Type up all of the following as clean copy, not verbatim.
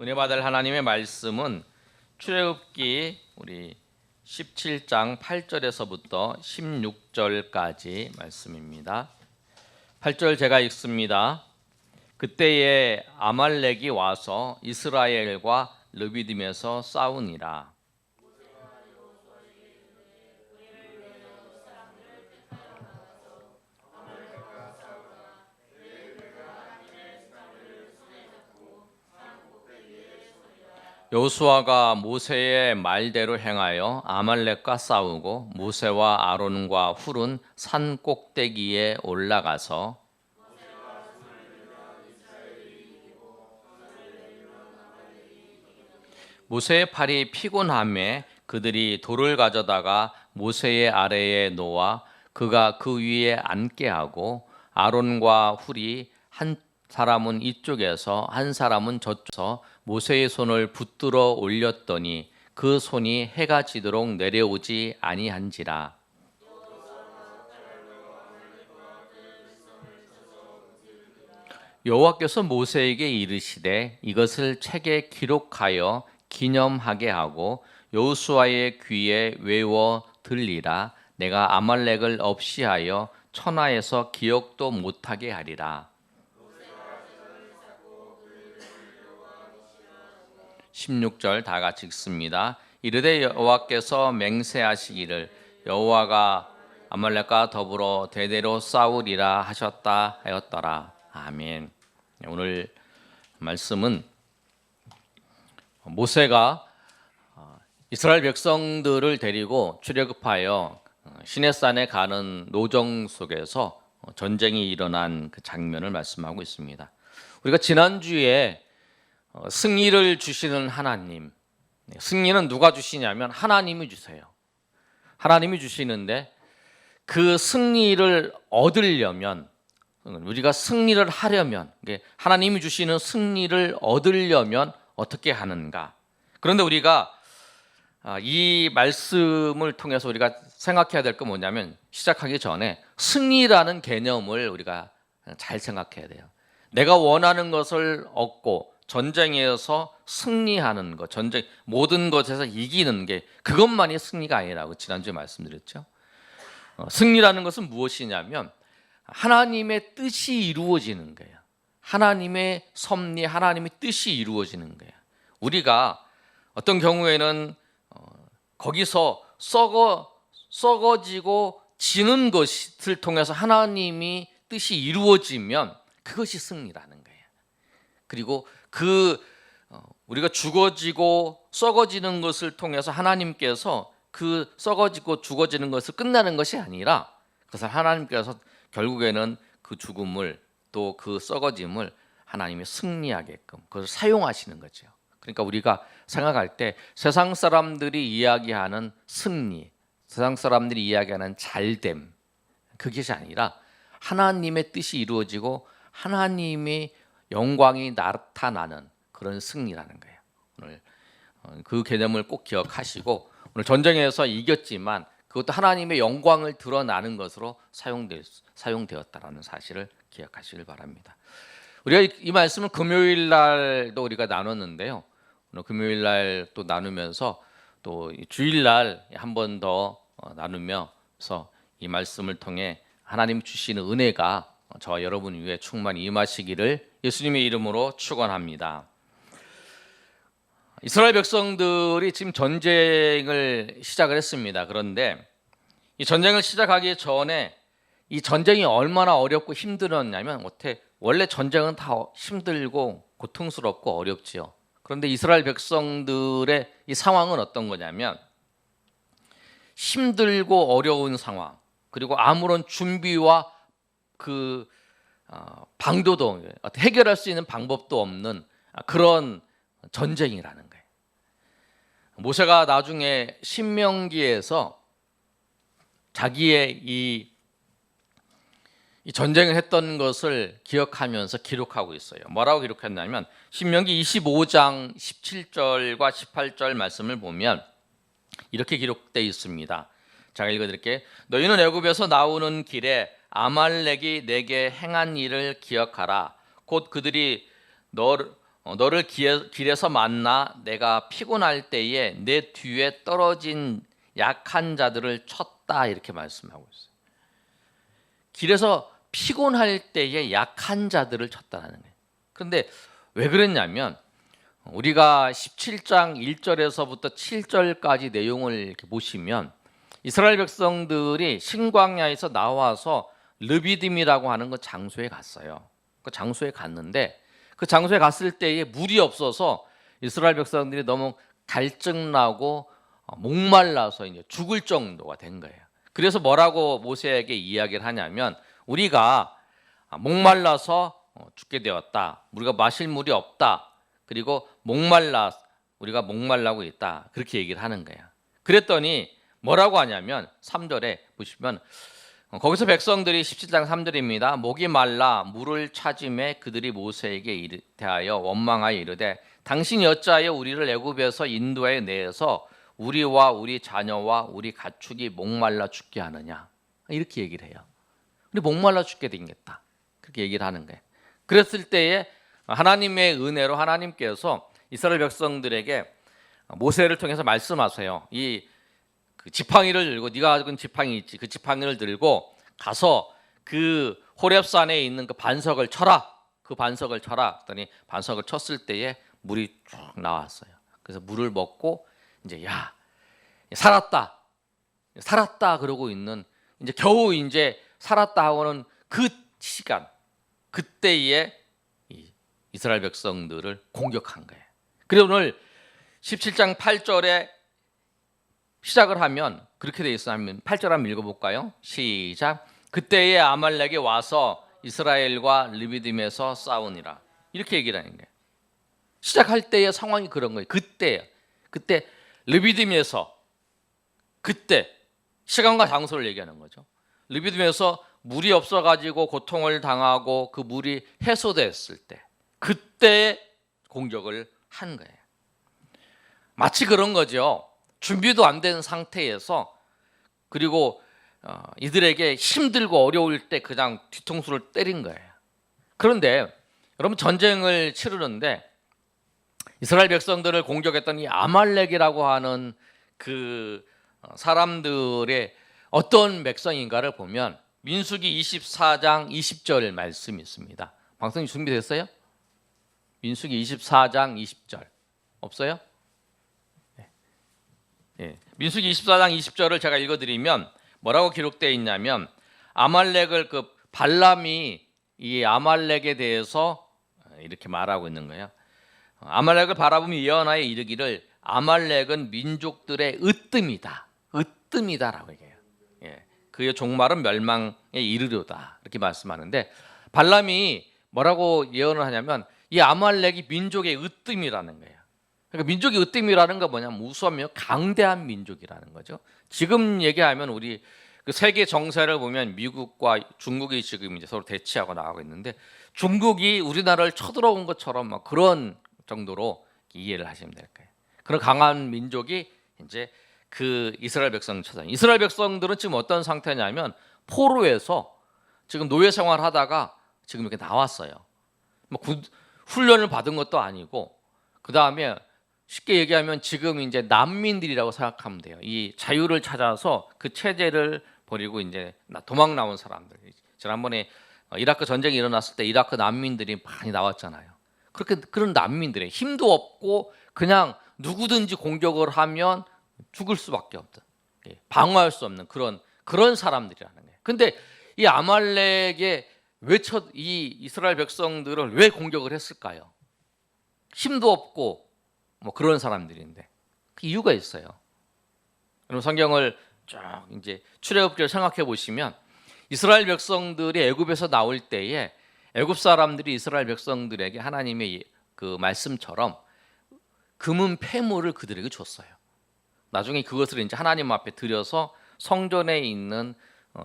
은혜 받을 하나님의 말씀은 출애굽기 우리 17장 8절에서부터 16절까지 말씀입니다. 8절 제가 읽습니다. 그때에 아말렉이 와서 이스라엘과 르비딤에서 싸우니라. 여호수아가 모세의 말대로 행하여 아말렉과 싸우고 모세와 아론과 훌은 산 꼭대기에 올라가서 모세의 팔이 피곤함에 그들이 돌을 가져다가 모세의 아래에 놓아 그가 그 위에 앉게 하고 아론과 훌이 한 사람은 이쪽에서 한 사람은 저쪽에서 모세의 손을 붙들어 올렸더니 그 손이 해가 지도록 내려오지 아니한지라. 여호와께서 모세에게 이르시되 이것을 책에 기록하여 기념하게 하고 여호수아의 귀에 외워 들리라. 내가 아말렉을 없이하여 천하에서 기억도 못하게 하리라. 16절 다 같이 읽습니다. 이르되 여호와께서 맹세하시기를 여호와가 아말렉과 더불어 대대로 싸우리라 하셨다 하였더라. 아멘. 오늘 말씀은 모세가 이스라엘 백성들을 데리고 출애굽하여 시내산에 가는 노정 속에서 전쟁이 일어난 그 장면을 말씀하고 있습니다. 우리가 지난주에 승리를 주시는 하나님, 승리는 누가 주시냐면 하나님이 주세요. 하나님이 주시는데 그 승리를 얻으려면, 우리가 승리를 하려면, 하나님이 주시는 승리를 얻으려면 어떻게 하는가? 그런데 우리가 이 말씀을 통해서 우리가 생각해야 될 건 뭐냐면, 시작하기 전에 승리라는 개념을 우리가 잘 생각해야 돼요. 내가 원하는 것을 얻고 전쟁에서 승리하는 것, 전쟁 모든 것에서 이기는 게 그것만이 승리가 아니라고 지난주에 말씀드렸죠. 승리라는 것은 무엇이냐면 하나님의 뜻이 이루어지는 거예요. 하나님의 섭리, 하나님의 뜻이 이루어지는 거예요. 우리가 어떤 경우에는 거기서 썩어지고 지는 것을 통해서 하나님이 뜻이 이루어지면 그것이 승리라는 거예요. 그리고 우리가 죽어지고 썩어지는 것을 통해서 하나님께서 그 썩어지고 죽어지는 것을 끝나는 것이 아니라 그래서 하나님께서 결국에는 그 죽음을 또 그 썩어짐을 하나님이 승리하게끔 그것을 사용하시는 거죠. 그러니까 우리가 생각할 때 세상 사람들이 이야기하는 승리, 세상 사람들이 이야기하는 잘됨, 그것이 아니라 하나님의 뜻이 이루어지고 하나님의 영광이 나타나는 그런 승리라는 거예요. 오늘 그 개념을 꼭 기억하시고 오늘 전쟁에서 이겼지만 그것도 하나님의 영광을 드러나는 것으로 사용되었다라는 사실을 기억하시길 바랍니다. 우리가 이 말씀을 금요일 날도 우리가 나눴는데요. 오늘 금요일 날 또 나누면서 또 주일 날 한 번 더 나누면서 이 말씀을 통해 하나님 주시는 은혜가 저와 여러분 위에 충만히 임하시기를 예수님의 이름으로 축원합니다. 이스라엘 백성들이 지금 전쟁을 시작을 했습니다. 그런데 이 전쟁을 시작하기 전에 이 전쟁이 얼마나 어렵고 힘들었냐면 원래 전쟁은 다 힘들고 고통스럽고 어렵지요. 그런데 이스라엘 백성들의 이 상황은 어떤 거냐면 힘들고 어려운 상황, 그리고 아무런 준비와 방도도 해결할 수 있는 방법도 없는 그런 전쟁이라는 거예요. 모세가 나중에 신명기에서 자기의 이 전쟁을 했던 것을 기억하면서 기록하고 있어요. 뭐라고 기록했냐면 신명기 25장 17절과 18절 말씀을 보면 이렇게 기록되어 있습니다. 제가 읽어드릴게요. 너희는 애굽에서 나오는 길에 아말렉이 내게 행한 일을 기억하라. 곧 그들이 너를 길에서 만나 내가 피곤할 때에 내 뒤에 떨어진 약한 자들을 쳤다 이렇게 말씀하고 있어요. 길에서 피곤할 때에 약한 자들을 쳤다는 거예요. 그런데 왜 그랬냐면 우리가 17장 1절에서부터 7절까지 내용을 이렇게 보시면 이스라엘 백성들이 신광야에서 나와서 르비딤이라고 하는 그 장소에 갔어요. 그 장소에 갔는데 그 장소에 갔을 때에 물이 없어서 이스라엘 백성들이 너무 갈증나고 목말라서 이제 죽을 정도가 된 거예요. 그래서 뭐라고 모세에게 이야기를 하냐면 우리가 목말라서 죽게 되었다. 우리가 마실 물이 없다. 그리고 우리가 목말라고 있다. 그렇게 얘기를 하는 거예요. 그랬더니 뭐라고 하냐면 3절에 보시면 거기서 백성들이 17장 3절입니다. 목이 말라 물을 찾음에 그들이 모세에게 대하여 원망하여 이르되 당신이 어찌하여 우리를 애굽에서 인도하여 내서 우리와 우리 자녀와 우리 가축이 목말라 죽게 하느냐 이렇게 얘기를 해요. 우리 목말라 죽게 되겠다 그렇게 얘기를 하는 거예요. 그랬을 때에 하나님의 은혜로 하나님께서 이스라엘 백성들에게 모세를 통해서 말씀하세요. 그 지팡이를 들고 네가 가진 지팡이 있지 그 지팡이를 들고 가서 그 호렙산에 있는 그 반석을 쳐라. 그 반석을 쳐라. 그랬더니 반석을 쳤을 때에 물이 쭉 나왔어요. 그래서 물을 먹고 이제 야 살았다 그러고 있는 이제 겨우 이제 살았다 하고는 그 시간 그때에 이스라엘 백성들을 공격한 거예요. 그래서 오늘 17장 8절에 시작을 하면 그렇게 돼 있어요. 8절 한번 읽어볼까요? 시작. 그때에 아말렉이 와서 이스라엘과 르비딤에서 싸우니라. 이렇게 얘기를 하는 거예요. 시작할 때의 상황이 그런 거예요. 그때 르비딤에서 그때 시간과 장소를 얘기하는 거죠. 르비딤에서 물이 없어가지고 고통을 당하고 그 물이 해소됐을 때 그때 공격을 한 거예요. 마치 그런 거죠. 준비도 안 된 상태에서 그리고 이들에게 힘들고 어려울 때 그냥 뒤통수를 때린 거예요. 그런데 여러분 전쟁을 치르는데 이스라엘 백성들을 공격했던 이 아말렉이라고 하는 그 사람들의 어떤 백성인가를 보면 민수기 24장 20절 말씀이 있습니다. 방송이 준비됐어요? 민수기 24장 20절 없어요? 민수기 24장 20절을 제가 읽어드리면 뭐라고 기록되어 있냐면 아말렉을 그 발람이 이 아말렉에 대해서 이렇게 말하고 있는 거예요. 아말렉을 바라보며 예언하여 이르기를 아말렉은 민족들의 으뜸이다라고 얘기해요. 그의 종말은 멸망에 이르려다 이렇게 말씀하는데 발람이 뭐라고 예언을 하냐면 이 아말렉이 민족의 으뜸이라는 거예요. 그러니까 민족의 으뜸이라는 건 뭐냐면 우수하며 강대한 민족이라는 거죠. 지금 얘기하면 우리 그 세계 정세를 보면 미국과 중국이 지금 이제 서로 대치하고 나가고 있는데 중국이 우리나라를 쳐들어온 것처럼 막 그런 정도로 이해를 하시면 될 거예요. 그런 강한 민족이 이제 그 이스라엘 백성을 쳐서 이스라엘 백성들은 지금 어떤 상태냐면 포로에서 지금 노예 생활을 하다가 지금 이렇게 나왔어요. 뭐 훈련을 받은 것도 아니고 그 다음에 쉽게 얘기하면 지금 이제 난민들이라고 생각하면 돼요. 이 자유를 찾아서 그 체제를 버리고 이제 도망 나온 사람들. 지난번에 이라크 전쟁이 일어났을 때 이라크 난민들이 많이 나왔잖아요. 그렇게 그런 난민들의 힘도 없고 그냥 누구든지 공격을 하면 죽을 수밖에 없던 방어할 수 없는 그런 사람들이라는 거예요. 근데 이 아말렉의 이 이스라엘 백성들을 왜 공격을 했을까요? 힘도 없고 뭐 그런 사람들인데 그 이유가 있어요. 여러분 성경을 쭉 이제 출애굽기를 생각해 보시면 이스라엘 백성들이 애굽에서 나올 때에 애굽 사람들이 이스라엘 백성들에게 하나님의 그 말씀처럼 금은 폐물을 그들에게 줬어요. 나중에 그것을 이제 하나님 앞에 드려서 성전에 있는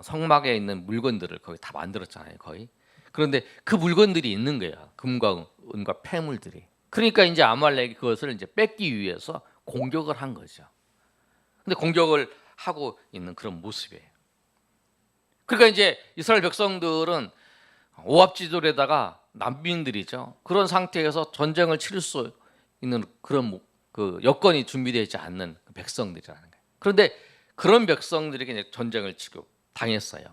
성막에 있는 물건들을 거기 다 만들었잖아요, 거의. 그런데 그 물건들이 있는 거예요. 금과 은과 폐물들이. 그러니까 이제 아말렉이 그것을 이제 뺏기 위해서 공격을 한 거죠. 근데 공격을 하고 있는 그런 모습이에요. 그러니까 이제 이스라엘 백성들은 오합지졸에다가 난민들이죠. 그런 상태에서 전쟁을 치를 수 있는 그런 그 여건이 준비되어 있지 않는 백성들이라는 거예요. 그런데 그런 백성들에게 이제 전쟁을 치고 당했어요.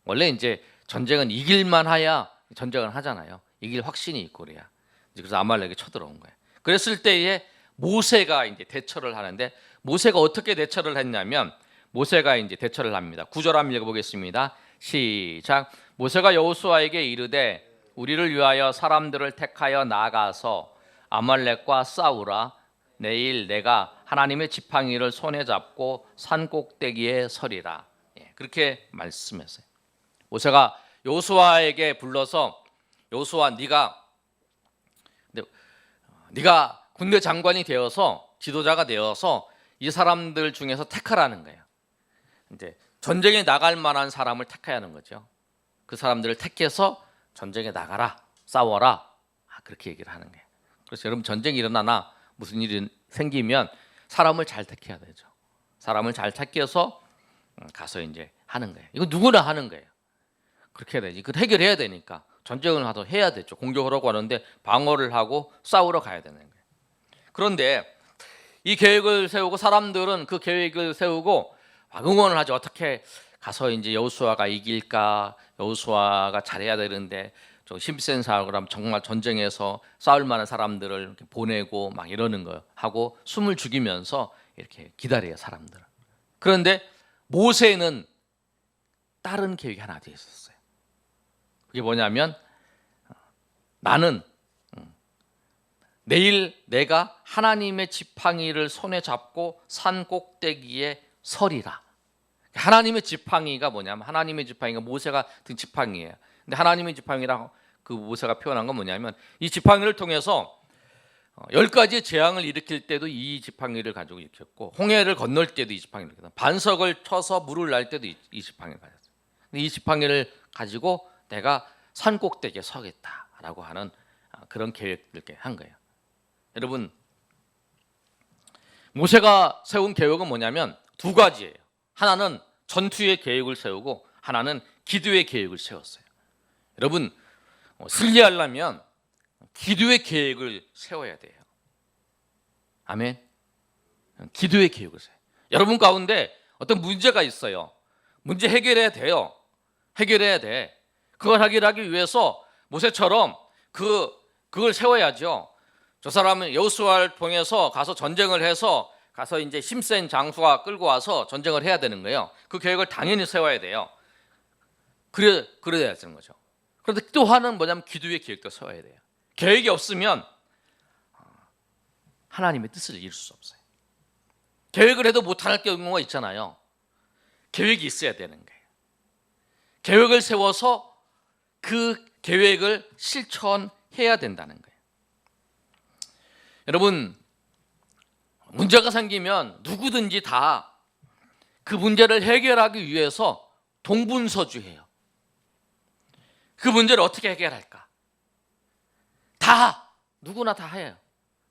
원래 이제 전쟁은 이길만 해야 전쟁을 하잖아요. 이길 확신이 있고 그래야. 그래서 아말렉이 쳐들어온 거예요. 그랬을 때에 모세가 이제 대처를 하는데, 모세가 어떻게 대처를 했냐면, 모세가 이제 대처를 합니다. 9절 한번 읽어보겠습니다. 시작. 모세가 여호수아에게 이르되 우리를 위하여 사람들을 택하여 나가서 아말렉과 싸우라. 내일 내가 하나님의 지팡이를 손에 잡고 산 꼭대기에 서리라. 그렇게 말씀했어요. 모세가 여호수아에게 불러서, 여호수아 네가 군대 장관이 되어서 지도자가 되어서 이 사람들 중에서 택하라는 거예요. 이제 전쟁에 나갈 만한 사람을 택해야 하는 거죠. 그 사람들을 택해서 전쟁에 나가라, 싸워라, 그렇게 얘기를 하는 거예요. 그래서 여러분, 전쟁이 일어나나 무슨 일이 생기면 사람을 잘 택해야 되죠. 사람을 잘 택해서 가서 이제 하는 거예요. 이거 누구나 하는 거예요. 그렇게 해야 되지. 그걸 해결해야 되니까 전쟁을 하도 해야 되죠. 공격을 하고 하는데 방어를 하고 싸우러 가야 되는 거예요. 그런데 이 계획을 세우고 사람들은 그 계획을 세우고 응원을 하죠. 어떻게 가서 이제 여호수아가 이길까? 여호수아가 잘해야 되는데 좀 힘센 사람을 정말 전쟁에서 싸울 만한 사람들을 이렇게 보내고 막 이러는 거 하고 숨을 죽이면서 이렇게 기다려요, 사람들은. 그런데 모세는 다른 계획이 하나 더 있었어요. 그게 뭐냐면, 나는 내일 내가 하나님의 지팡이를 손에 잡고 산 꼭대기에 서리라. 하나님의 지팡이가 뭐냐면, 하나님의 지팡이가 모세가 든 지팡이예요. 근데 하나님의 지팡이랑 그 모세가 표현한 건 뭐냐면, 이 지팡이를 통해서 10가지의 재앙을 일으킬 때도 이 지팡이를 가지고 일으켰고, 홍해를 건널 때도 이 지팡이를 일으켰고, 반석을 쳐서 물을 날 때도 이 지팡이를 가졌어요. 근데 이 지팡이를 가지고 내가 산 꼭대기에 서겠다라고 하는 그런 계획을 이렇게 한 거예요. 여러분, 모세가 세운 계획은 뭐냐면 두 가지예요. 하나는 전투의 계획을 세우고 하나는 기도의 계획을 세웠어요. 여러분, 승리하려면 기도의 계획을 세워야 돼요. 아멘. 기도의 계획을 세워요. 여러분 가운데 어떤 문제가 있어요. 문제 해결해야 돼요. 해결해야 돼. 그걸 해결하기 위해서 모세처럼 그걸 세워야죠. 저 사람은 여호수아를 통해서 가서 전쟁을 해서 가서 이제 힘센 장수가 끌고 와서 전쟁을 해야 되는 거예요. 그 계획을 당연히 세워야 돼요. 그래야 되는 거죠. 그런데 또 하나는 뭐냐면 기도의 계획도 세워야 돼요. 계획이 없으면 하나님의 뜻을 이룰 수 없어요. 계획을 해도 못할 경우가 있잖아요. 계획이 있어야 되는 거예요. 계획을 세워서 그 계획을 실천해야 된다는 거예요. 여러분, 문제가 생기면 누구든지 다 그 문제를 해결하기 위해서 동분서주해요. 그 문제를 어떻게 해결할까? 누구나 다 해요.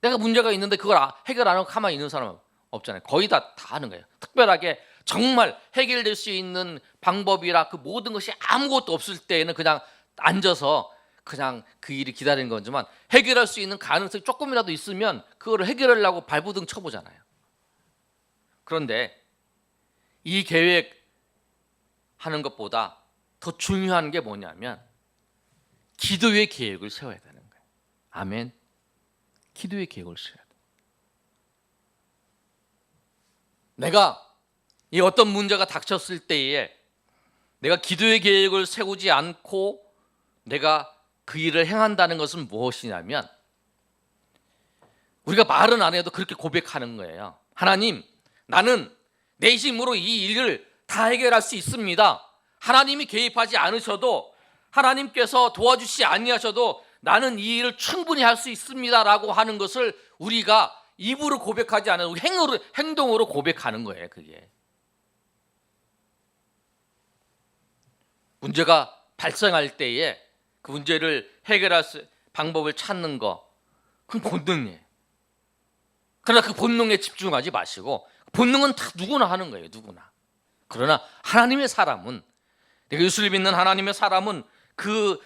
내가 문제가 있는데 그걸 해결 안 하고 가만히 있는 사람은 없잖아요. 거의 다 하는 거예요. 특별하게 정말 해결될 수 있는 방법이라 그 모든 것이 아무것도 없을 때에는 그냥 앉아서 그냥 그 일이 기다리는 거지만, 해결할 수 있는 가능성이 조금이라도 있으면 그걸 해결하려고 발부등 쳐보잖아요. 그런데 이 계획하는 것보다 더 중요한 게 뭐냐면 기도의 계획을 세워야 되는 거예요. 아멘. 기도의 계획을 세워야 돼요. 내가 이 어떤 문제가 닥쳤을 때에 내가 기도의 계획을 세우지 않고 내가 그 일을 행한다는 것은 무엇이냐면, 우리가 말은 안 해도 그렇게 고백하는 거예요. 하나님, 나는 내 힘으로 이 일을 다 해결할 수 있습니다. 하나님이 개입하지 않으셔도, 하나님께서 도와주시지 아니하셔도 나는 이 일을 충분히 할 수 있습니다라고 하는 것을 우리가 입으로 고백하지 않아도 행동으로 고백하는 거예요. 그게 문제가 발생할 때에 그 문제를 해결할 방법을 찾는 거, 그건 본능이에요. 그러나 그 본능에 집중하지 마시고, 본능은 다 누구나 하는 거예요. 누구나. 그러나 하나님의 사람은, 내가 예수를 믿는 하나님의 사람은 그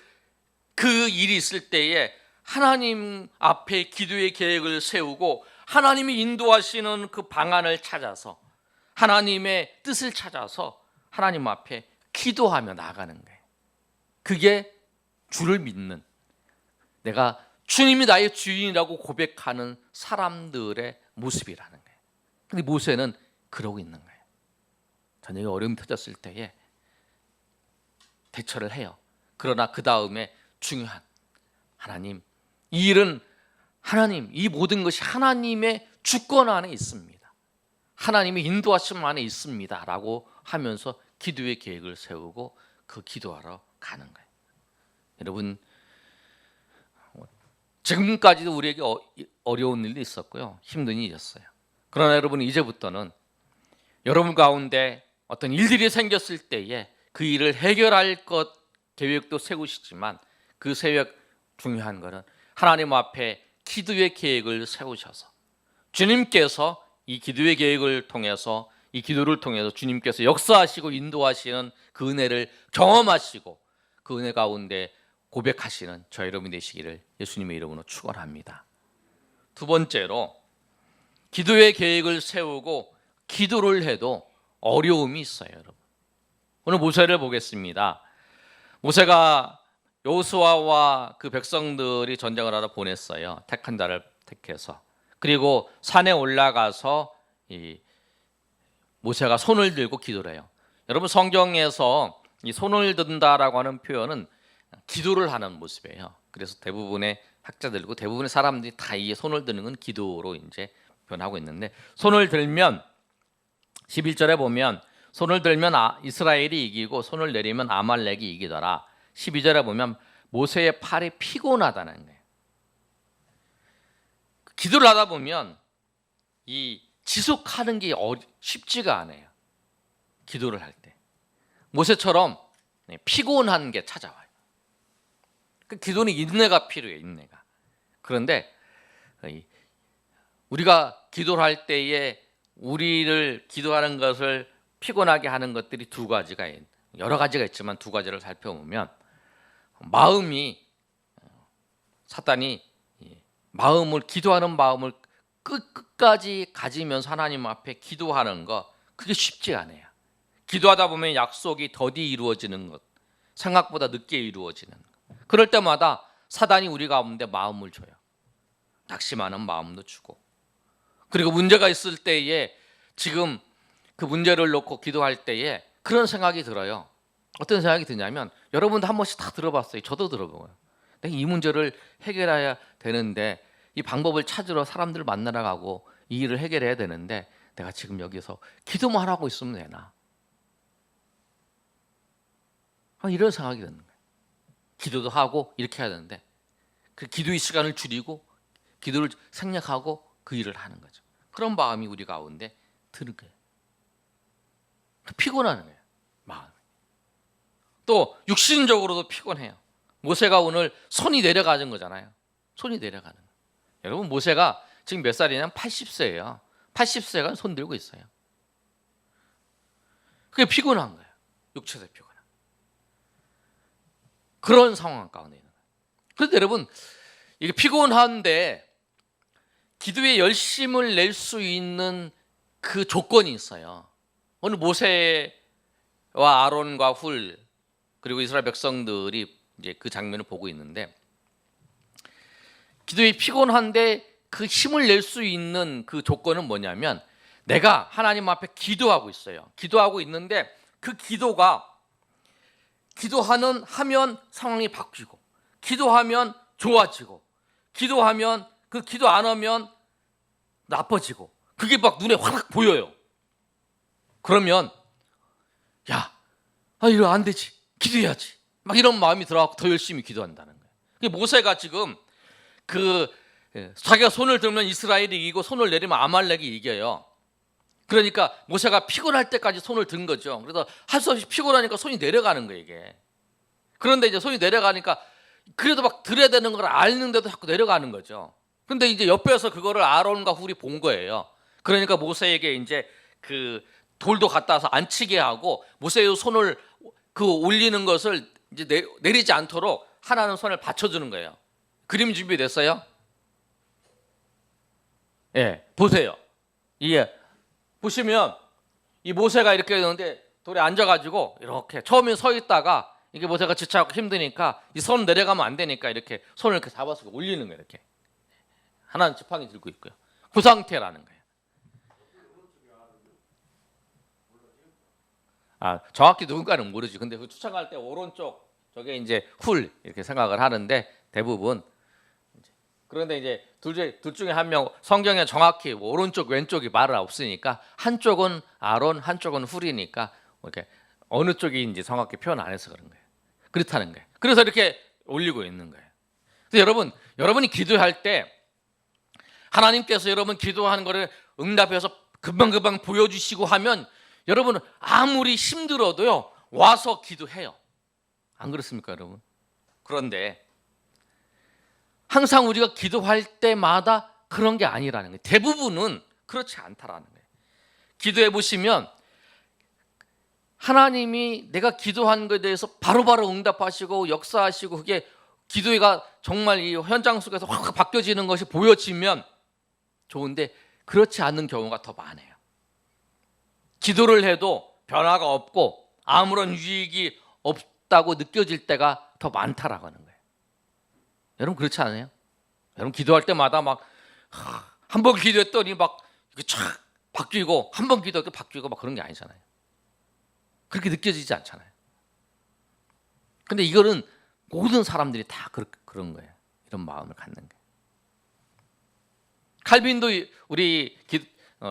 그 일이 있을 때에 하나님 앞에 기도의 계획을 세우고 하나님이 인도하시는 그 방안을 찾아서 하나님의 뜻을 찾아서 하나님 앞에 기도하며 나아가는 거예요. 그게 주를 믿는, 내가 주님이 나의 주인이라고 고백하는 사람들의 모습이라는 거예요. 근데 모세는 그러고 있는 거예요. 저녁에 어려움이 터졌을 때에 대처를 해요. 그러나 그 다음에 중요한, 하나님, 이 일은 하나님, 이 모든 것이 하나님의 주권 안에 있습니다. 하나님의 인도하심 안에 있습니다 라고 하면서 기도의 계획을 세우고 그 기도하러 가는 거예요. 여러분, 지금까지도 우리에게 어려운 일도 있었고요, 힘든 일이 있었어요. 그러나 여러분, 이제부터는 여러분 가운데 어떤 일들이 생겼을 때에 그 일을 해결할 것 계획도 세우시지만 그 세획 중요한 것은 하나님 앞에 기도의 계획을 세우셔서 주님께서 이 기도의 계획을 통해서, 이 기도를 통해서 주님께서 역사하시고 인도하시는 그 은혜를 경험하시고 그 은혜 가운데 고백하시는 저 여러분이 되시기를 예수님의 이름으로 축원합니다. 두 번째로, 기도의 계획을 세우고 기도를 해도 어려움이 있어요. 여러분, 오늘 모세를 보겠습니다. 모세가 여호수아와 그 백성들이 전쟁을 하러 보냈어요. 택한 자를 택해서. 그리고 산에 올라가서 이 모세가 손을 들고 기도를 해요. 여러분, 성경에서 이 손을 든다라고 하는 표현은 기도를 하는 모습이에요. 그래서 대부분의 학자들고 대부분의 사람들이 다 이 손을 드는 건 기도로 이제 표현하고 있는데, 손을 들면 11절에 보면 손을 들면 이스라엘이 이기고 손을 내리면 아말렉이 이기더라. 12절에 보면 모세의 팔이 피곤하다는 거예요. 기도를 하다 보면 이 지속하는 게 쉽지가 않아요. 기도를 할 때 모세처럼 피곤한 게 찾아와요. 그 기도는 인내가 필요해요. 인내가. 그런데 우리가 기도를 할 때에 우리를 기도하는 것을 피곤하게 하는 것들이 두 가지가, 여러 가지가 있지만 두 가지를 살펴보면, 마음이, 사탄이 마음을, 기도하는 마음을 끝까지 가지면서 하나님 앞에 기도하는 거, 그게 쉽지 않아요. 기도하다 보면 약속이 더디 이루어지는 것, 생각보다 늦게 이루어지는 것. 그럴 때마다 사단이 우리 가운데 마음을 줘요. 낙심하는 마음도 주고, 그리고 문제가 있을 때에 지금 그 문제를 놓고 기도할 때에 그런 생각이 들어요. 어떤 생각이 드냐면, 여러분도 한 번씩 다 들어봤어요. 저도 들어보고요. 내가 이 문제를 해결해야 되는데, 이 방법을 찾으러 사람들을 만나러 가고 이 일을 해결해야 되는데 내가 지금 여기서 기도만 하고 있으면 되나? 이런 생각이 드는 거예요. 기도도 하고 이렇게 해야 되는데 그 기도의 시간을 줄이고 기도를 생략하고 그 일을 하는 거죠. 그런 마음이 우리 가운데 드는 거예요. 피곤하는 거예요. 마음이. 또 육신적으로도 피곤해요. 모세가 오늘 손이 내려가는 거잖아요. 손이 내려가는 거예요. 여러분, 모세가 지금 몇 살이냐면 80세예요. 80세가 손 들고 있어요. 그게 피곤한 거예요. 육체도 피곤한. 그런 상황 가운데 있는 거예요. 그런데 여러분, 이게 피곤한데 기도에 열심을 낼 수 있는 그 조건이 있어요. 오늘 모세와 아론과 훌 그리고 이스라엘 백성들이 이제 그 장면을 보고 있는데, 기도에 피곤한데 그 힘을 낼 수 있는 그 조건은 뭐냐면, 내가 하나님 앞에 기도하고 있어요. 기도하고 있는데 그 기도가, 하면 상황이 바뀌고, 기도하면 좋아지고, 기도하면 그 기도 안 하면 나빠지고, 그게 막 눈에 확 보여요. 그러면 이거 안 되지, 기도해야지, 막 이런 마음이 들어가고 더 열심히 기도한다는 거예요. 모세가 지금 자기가 손을 들면 이스라엘이 이기고 손을 내리면 아말렉이 이겨요. 그러니까 모세가 피곤할 때까지 손을 든 거죠. 그래서 할 수 없이 피곤하니까 손이 내려가는 거예요, 이게. 그런데 이제 손이 내려가니까 그래도 막 들어야 되는 걸 아는데도 자꾸 내려가는 거죠. 근데 이제 옆에서 그거를 아론과 훌이 본 거예요. 그러니까 모세에게 이제 그 돌도 갖다 와서 안 치게 하고 모세의 손을 그 올리는 것을 이제 내리지 않도록 하나는 손을 받쳐주는 거예요. 그림 준비됐어요? 예, 보세요. 이게 보시면 이 모세가 이렇게 되는데 돌에 앉아가지고 이렇게 처음에 서 있다가 이게 모세가 지쳐갖고 힘드니까 이 손 내려가면 안 되니까 이렇게 손을 이렇게 잡아서 올리는 거예요. 이렇게 하나는 지팡이 들고 있고요. 그 상태라는 거예요. 정확히 누군가는 모르지. 근데 그 추측할 때 오른쪽 저게 이제 훌 이렇게 생각을 하는데 대부분 그런데 이제 둘 중에 한 명 성경에 정확히 오른쪽 왼쪽이 말은 없으니까 한쪽은 아론 한쪽은 훌이니까 이렇게 어느 쪽인지 정확히 표현 안 해서 그런 거예요. 그렇다는 거예요. 그래서 이렇게 올리고 있는 거예요. 그래서 여러분이 기도할 때 하나님께서 여러분 기도하는 거를 응답해서 금방금방 보여주시고 하면 여러분은 아무리 힘들어도요 와서 기도해요. 안 그렇습니까 여러분? 그런데 항상 우리가 기도할 때마다 그런 게 아니라는 거예요. 대부분은 그렇지 않다라는 거예요. 기도해 보시면 하나님이 내가 기도한 것에 대해서 바로바로 응답하시고 역사하시고 그게 기도가 정말 이 현장 속에서 확 바뀌어지는 것이 보여지면 좋은데 그렇지 않는 경우가 더 많아요. 기도를 해도 변화가 없고 아무런 유익이 없다고 느껴질 때가 더 많다라고 하는 거예요. 여러분 그렇지 않아요? 여러분 기도할 때마다 막 한 번 기도했더니 막 이렇게 촥 바뀌고 한 번 기도했더니 바뀌고 막 그런 게 아니잖아요. 그렇게 느껴지지 않잖아요. 근데 이거는 모든 사람들이 다 그런 거예요. 이런 마음을 갖는 거예요. 칼빈도 우리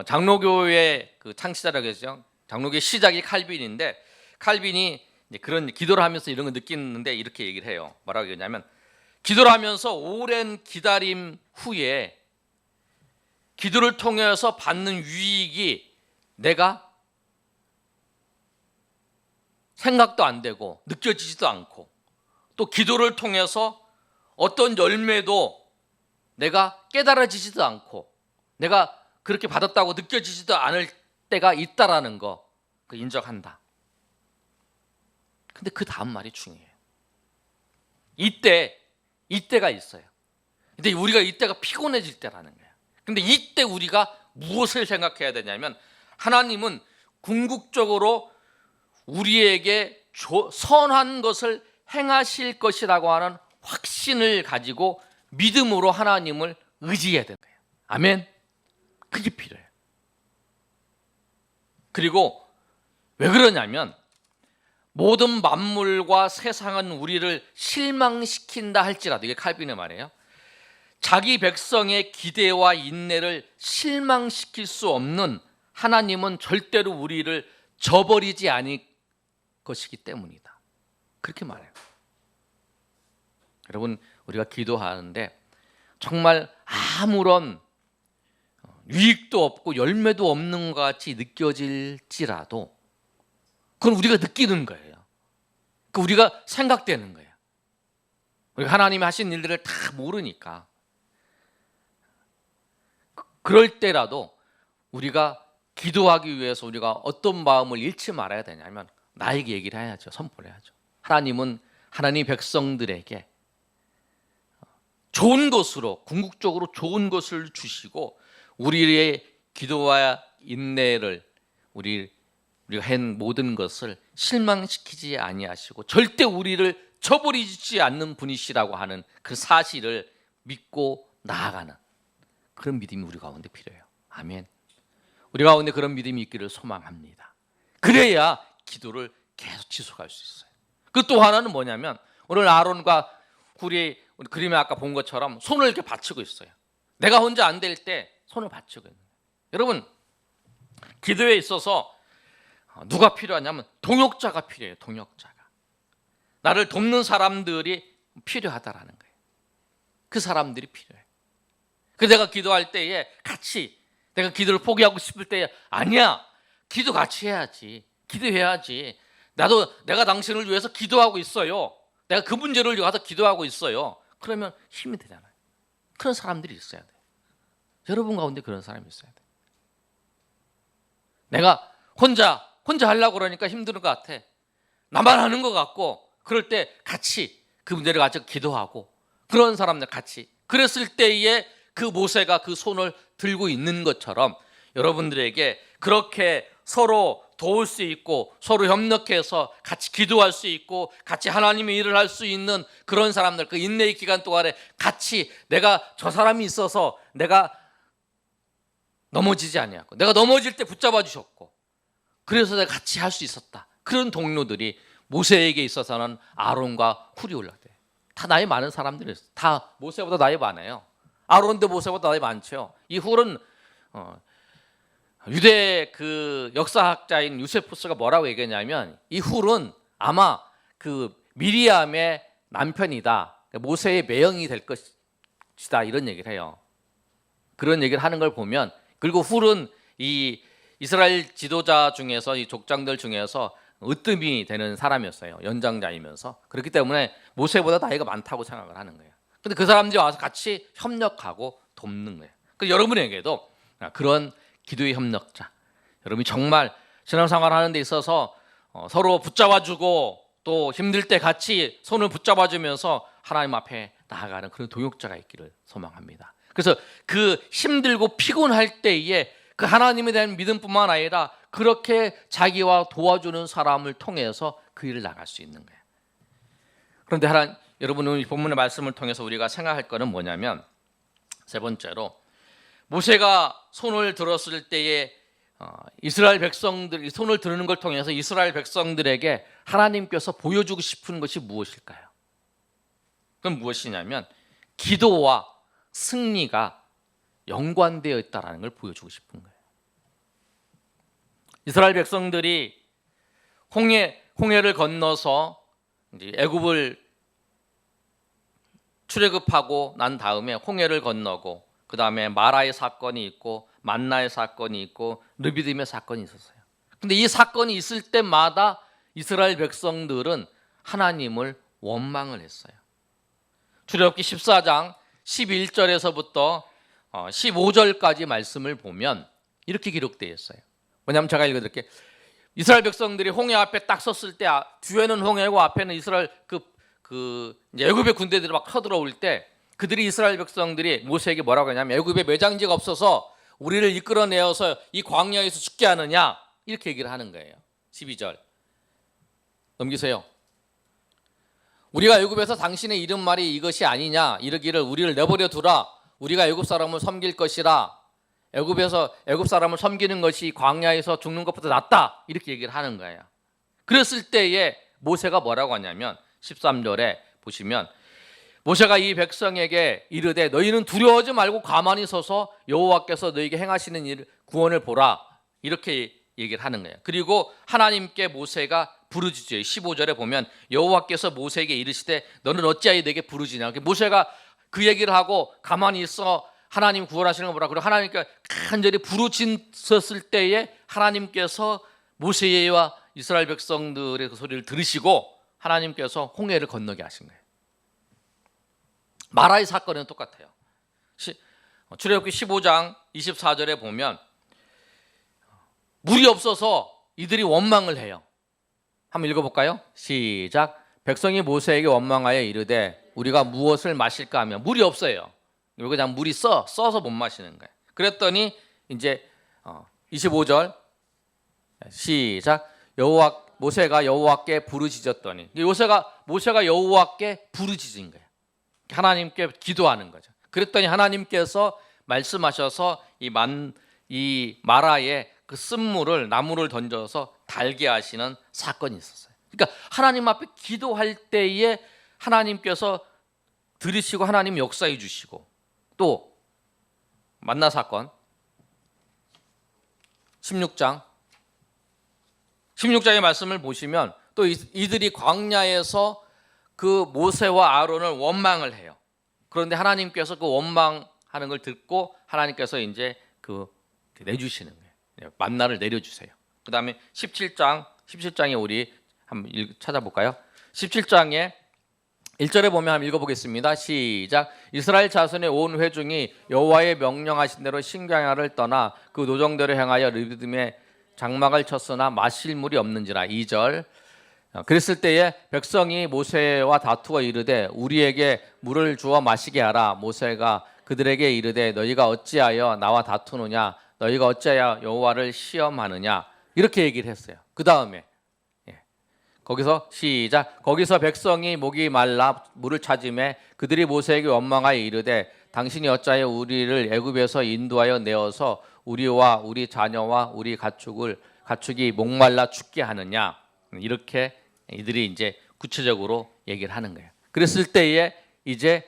장로교의 그 창시자라고 했죠. 장로교의 시작이 칼빈인데 칼빈이 이제 그런 기도를 하면서 이런 걸 느끼는데 이렇게 얘기를 해요. 뭐라고 얘기하냐면 기도를 하면서 오랜 기다림 후에 기도를 통해서 받는 유익이 내가 생각도 안 되고 느껴지지도 않고 또 기도를 통해서 어떤 열매도 내가 깨달아지지도 않고 내가 그렇게 받았다고 느껴지지도 않을 때가 있다라는 거 인정한다. 근데 그 다음 말이 중요해요. 이때가 있어요. 근데 우리가 이때가 피곤해질 때라는 거예요. 근데 이때 우리가 무엇을 생각해야 되냐면 하나님은 궁극적으로 우리에게 선한 것을 행하실 것이라고 하는 확신을 가지고 믿음으로 하나님을 의지해야 되는 거예요. 아멘. 그게 필요해요. 그리고 왜 그러냐면 모든 만물과 세상은 우리를 실망시킨다 할지라도 이게 칼빈의 말이에요. 자기 백성의 기대와 인내를 실망시킬 수 없는 하나님은 절대로 우리를 저버리지 않을 것이기 때문이다. 그렇게 말해요. 여러분 우리가 기도하는데 정말 아무런 유익도 없고 열매도 없는 것 같이 느껴질지라도 그건 우리가 느끼는 거예요. 우리가 생각되는 거예요. 우리가 하나님이 하신 일들을 다 모르니까 그럴 때라도 우리가 기도하기 위해서 우리가 어떤 마음을 잃지 말아야 되냐면 나에게 얘기를 해야죠. 선포를 해야죠. 하나님은 하나님 백성들에게 좋은 것으로 궁극적으로 좋은 것을 주시고 우리의 기도와 인내를 우리가 한 모든 것을 실망시키지 아니하시고 절대 우리를 저버리지 않는 분이시라고 하는 그 사실을 믿고 나아가는 그런 믿음이 우리 가운데 필요해요. 아멘. 우리 가운데 그런 믿음이 있기를 소망합니다. 그래야 기도를 계속 지속할 수 있어요. 그 또 하나는 뭐냐면 오늘 아론과 훌이 그림에 아까 본 것처럼 손을 이렇게 받치고 있어요. 내가 혼자 안 될 때 손을 받치고 있는 거예요. 여러분 기도에 있어서 누가 필요하냐면 동역자가 필요해요. 동역자가 나를 돕는 사람들이 필요하다라는 거예요. 그 사람들이 필요해요. 내가 기도할 때에 같이 내가 기도를 포기하고 싶을 때에 아니야 기도 같이 해야지 기도해야지 내가 당신을 위해서 기도하고 있어요. 내가 그 문제를 위해서 기도하고 있어요. 그러면 힘이 되잖아요. 그런 사람들이 있어야 돼요. 여러분 가운데 그런 사람이 있어야 돼요. 내가 혼자 하려고 그러니까 힘든 것 같아. 나만 하는 것 같고 그럴 때 같이 그분들이 같이 기도하고 그런 사람들 같이 그랬을 때에 그 모세가 그 손을 들고 있는 것처럼 여러분들에게 그렇게 서로 도울 수 있고 서로 협력해서 같이 기도할 수 있고 같이 하나님의 일을 할 수 있는 그런 사람들, 그 인내의 기간 동안에 같이 내가 저 사람이 있어서 내가 넘어지지 아니하고 내가 넘어질 때 붙잡아 주셨고 그래서 내가 같이 할 수 있었다. 그런 동료들이 모세에게 있어서는 아론과 훌이 올라대. 다 나이 많은 사람들이었어요. 다 모세보다 나이 많아요. 아론도 모세보다 나이 많죠. 이 훌은 유대 그 역사학자인 유세푸스가 뭐라고 얘기했냐면 이 훌은 아마 그 미리암의 남편이다. 모세의 매형이 될 것이다. 이런 얘기를 해요. 그런 얘기를 하는 걸 보면 그리고 훌은 이 이스라엘 지도자 중에서 이 족장들 중에서 으뜸이 되는 사람이었어요. 연장자이면서. 그렇기 때문에 모세보다 나이가 많다고 생각을 하는 거예요. 근데 그 사람들이 와서 같이 협력하고 돕는 거예요. 그래서 여러분에게도 그런 기도의 협력자, 여러분이 정말 신앙생활 하는 데 있어서 서로 붙잡아주고 또 힘들 때 같이 손을 붙잡아주면서 하나님 앞에 나아가는 그런 동역자가 있기를 소망합니다. 그래서 그 힘들고 피곤할 때에 그 하나님에 대한 믿음뿐만 아니라 그렇게 자기와 도와주는 사람을 통해서 그 일을 나갈 수 있는 거예요. 그런데 여러분은 이 본문의 말씀을 통해서 우리가 생각할 것은 뭐냐면 세 번째로 모세가 손을 들었을 때에 이스라엘 백성들이 손을 드는 걸 통해서 이스라엘 백성들에게 하나님께서 보여주고 싶은 것이 무엇일까요? 그건 무엇이냐면 기도와 승리가 연관되어 있다는 걸 보여주고 싶은 거예요. 이스라엘 백성들이 홍해를 건너서 이제 애굽을 출애굽하고 난 다음에 홍해를 건너고 그 다음에 마라의 사건이 있고 만나의 사건이 있고 르비딤의 사건이 있었어요. 근데 이 사건이 있을 때마다 이스라엘 백성들은 하나님을 원망을 했어요. 출애굽기 14장 11절에서부터 15절까지 말씀을 보면 이렇게 기록되어 있어요. 뭐냐면 제가 읽어드릴게요. 이스라엘 백성들이 홍해 앞에 딱 섰을 때 뒤에는 홍해고 앞에는 이스라엘 이제 애굽의 군대들이 막 쳐들어올 때 그들이 이스라엘 백성들이 모세에게 뭐라고 하냐면 애굽에 매장지가 없어서 우리를 이끌어내어서 이 광야에서 죽게 하느냐 이렇게 얘기를 하는 거예요. 12절 넘기세요. 우리가 애굽에서 당신의 이름 말이 이것이 아니냐 이르기를 우리를 내버려 두라 우리가 애굽 사람을 섬길 것이라 애굽 사람을 섬기는 것이 광야에서 죽는 것보다 낫다 이렇게 얘기를 하는 거예요. 그랬을 때에 모세가 뭐라고 하냐면 13절에 보시면 모세가 이 백성에게 이르되 너희는 두려워하지 말고 가만히 서서 여호와께서 너희에게 행하시는 일 구원을 보라 이렇게 얘기를 하는 거예요. 그리고 하나님께 모세가 부르짖어요. 15절에 보면 여호와께서 모세에게 이르시되 너는 어찌하여 내게 부르짖냐. 모세가 그 얘기를 하고 가만히 있어 하나님 구원하시는 거 보라. 그리고 하나님께 간절히 부르짖었을 때에 하나님께서 모세와 이스라엘 백성들의 그 소리를 들으시고 하나님께서 홍해를 건너게 하신 거예요. 마라의 사건은 똑같아요. 출애굽기 15장 24절에 보면 물이 없어서 이들이 원망을 해요. 한번 읽어볼까요? 시작. 백성이 모세에게 원망하여 이르되 우리가 무엇을 마실까 하며 물이 없어요. 그리고 그냥 물이 써서 못 마시는 거예요. 그랬더니 이제 25절 시작. 모세가 여호와께 부르짖었더니 모세가 여호와께 부르짖은 거예요. 하나님께 기도하는 거죠. 그랬더니 하나님께서 말씀하셔서 이 마라에 그 쓴물을 나무를 던져서 달게 하시는 사건이 있었어요. 그러니까 하나님 앞에 기도할 때에 하나님께서 들으시고 하나님 역사해 주시고 또 만나 사건 16장의 말씀을 보시면 또 이들이 광야에서 그 모세와 아론을 원망을 해요. 그런데 하나님께서 그 원망하는 걸 듣고 하나님께서 이제 내주시는 거예요. 만나를 내려주세요. 그 다음에 17장에 우리 한번 찾아볼까요? 17장에 1절에 보면 한번 읽어보겠습니다. 시작. 이스라엘 자손의 온 회중이 여호와의 명령하신 대로 신광야를 떠나 그 노정대로 행하여 르비딤에 장막을 쳤으나 마실 물이 없는지라. 2절. 그랬을 때에 백성이 모세와 다투어 이르되 우리에게 물을 주어 마시게 하라. 모세가 그들에게 이르되 너희가 어찌하여 나와 다투느냐, 너희가 어찌하여 여호와를 시험하느냐, 이렇게 얘기를 했어요. 그 다음에 거기서 시작. 거기서 백성이 목이 말라 물을 찾으매 그들이 모세에게 원망하여 이르되 당신이 어찌하여 우리를 애굽에서 인도하여 내어서 우리와 우리 자녀와 우리 가축이 목말라 죽게 하느냐, 이렇게 이들이 이제 구체적으로 얘기를 하는 거예요. 그랬을 때에 이제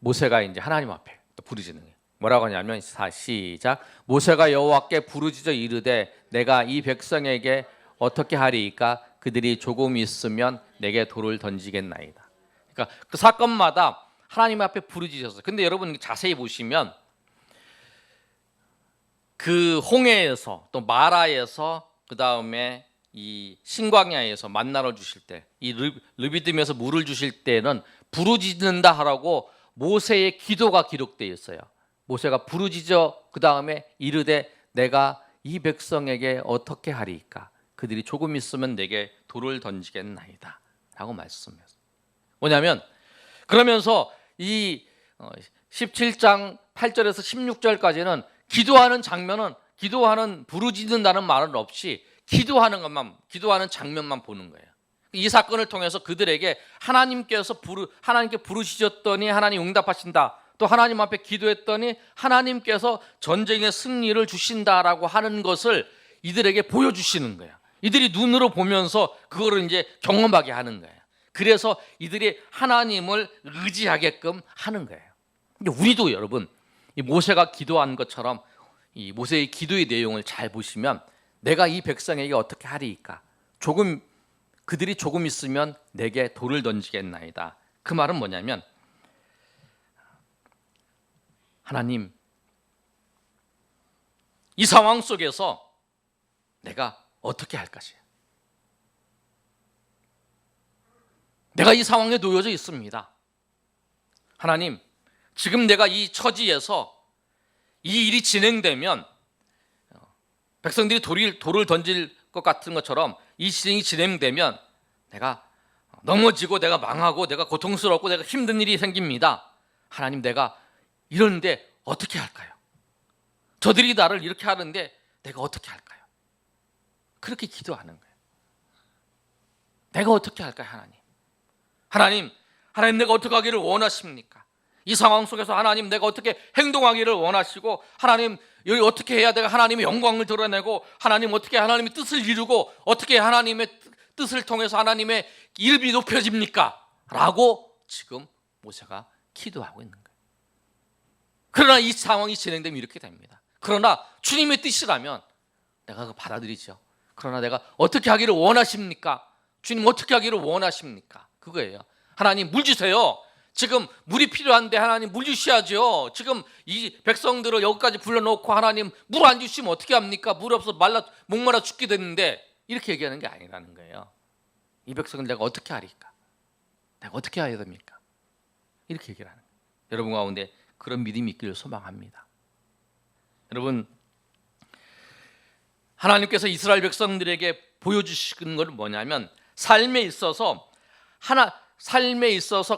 모세가 이제 하나님 앞에 부르짖는 거예요. 뭐라고 하냐면 시작. 모세가 여호와께 부르짖어 이르되 내가 이 백성에게 어떻게 하리이까? 그들이 조금 있으면 내게 돌을 던지겠나이다. 그러니까 그 사건마다 하나님 앞에 부르짖었어요. 근데 여러분 자세히 보시면 그 홍해에서 또 마라에서 그 다음에 이 신광야에서 만나러 주실 때, 이 르비딤에서 물을 주실 때는 부르짖는다 하라고 모세의 기도가 기록되어 있어요. 모세가 부르짖어 그 다음에 이르되 내가 이 백성에게 어떻게 하리이까? 그들이 조금 있으면 내게 돌을 던지겠나이다 라고 말씀했어요. 뭐냐면 그러면서 이 17장 8절에서 16절까지는 기도하는 장면은 부르짖는다는 말은 없이 기도하는 장면만 보는 거예요. 이 사건을 통해서 그들에게 하나님께 부르짖었더니 하나님 응답하신다. 또 하나님 앞에 기도했더니 하나님께서 전쟁의 승리를 주신다라고 하는 것을 이들에게 보여주시는 거예요. 이들이 눈으로 보면서 그거를 이제 경험하게 하는 거예요. 그래서 이들이 하나님을 의지하게끔 하는 거예요. 근데 우리도 여러분 이 모세가 기도한 것처럼 이 모세의 기도의 내용을 잘 보시면 내가 이 백성에게 어떻게 하리이까? 그들이 조금 있으면 내게 돌을 던지겠나이다. 그 말은 뭐냐면 하나님, 이 상황 속에서 내가 어떻게 할 것이에요? 내가 이 상황에 놓여져 있습니다. 하나님, 지금 내가 이 처지에서 이 일이 진행되면 백성들이 돌을 던질 것 같은 것처럼 이 시행이 진행되면 내가 넘어지고 내가 망하고 내가 고통스럽고 내가 힘든 일이 생깁니다. 하나님, 내가 이러는데 어떻게 할까요? 저들이 나를 이렇게 하는데 내가 어떻게 할까요? 그렇게 기도하는 거예요. 내가 어떻게 할까요? 하나님, 내가 어떻게 하기를 원하십니까? 이 상황 속에서 하나님, 내가 어떻게 행동하기를 원하시고, 하나님, 여기 어떻게 해야 내가 하나님의 영광을 드러내고, 하나님 어떻게 하나님의 뜻을 이루고, 어떻게 하나님의 뜻을 통해서 하나님의 이름이 높여집니까? 라고 지금 모세가 기도하고 있는 거예요. 그러나 이 상황이 진행되면 이렇게 됩니다. 그러나 주님의 뜻이라면 내가 그거 받아들이죠. 그러나 내가 어떻게 하기를 원하십니까? 주님 어떻게 하기를 원하십니까? 그거예요. 하나님 물 주세요. 지금 물이 필요한데 하나님 물 주셔야죠. 지금 이 백성들을 여기까지 불러놓고 하나님 물 안 주시면 어떻게 합니까? 물 없어 목마라 죽게 됐는데, 이렇게 얘기하는 게 아니라는 거예요. 이 백성을 내가 어떻게 하리까? 내가 어떻게 해야 됩니까? 이렇게 얘기를 하는 거예요. 여러분 가운데 그런 믿음이 있기를 소망합니다. 여러분, 하나님께서 이스라엘 백성들에게 보여주시는 것은 뭐냐면 삶에 있어서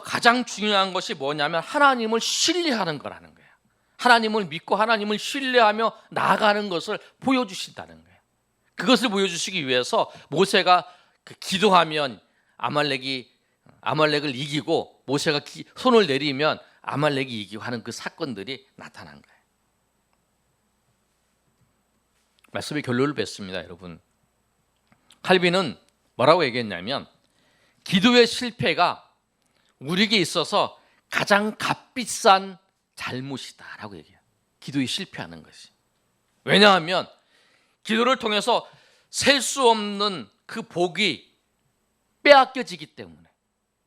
가장 중요한 것이 뭐냐면 하나님을 신뢰하는 거라는 거예요. 하나님을 믿고 하나님을 신뢰하며 나아가는 것을 보여주신다는 거예요. 그것을 보여주시기 위해서 모세가 기도하면 아말렉을 이기고, 모세가 손을 내리면 아말렉이 이기고 하는 그 사건들이 나타난 거예요. 말씀의 결론을 맺습니다, 여러분. 칼빈은 뭐라고 얘기했냐면 기도의 실패가 우리에게 있어서 가장 값비싼 잘못이다라고 얘기해요. 기도에 실패하는 것이. 왜냐하면 기도를 통해서 셀 수 없는 그 복이 빼앗겨지기 때문에,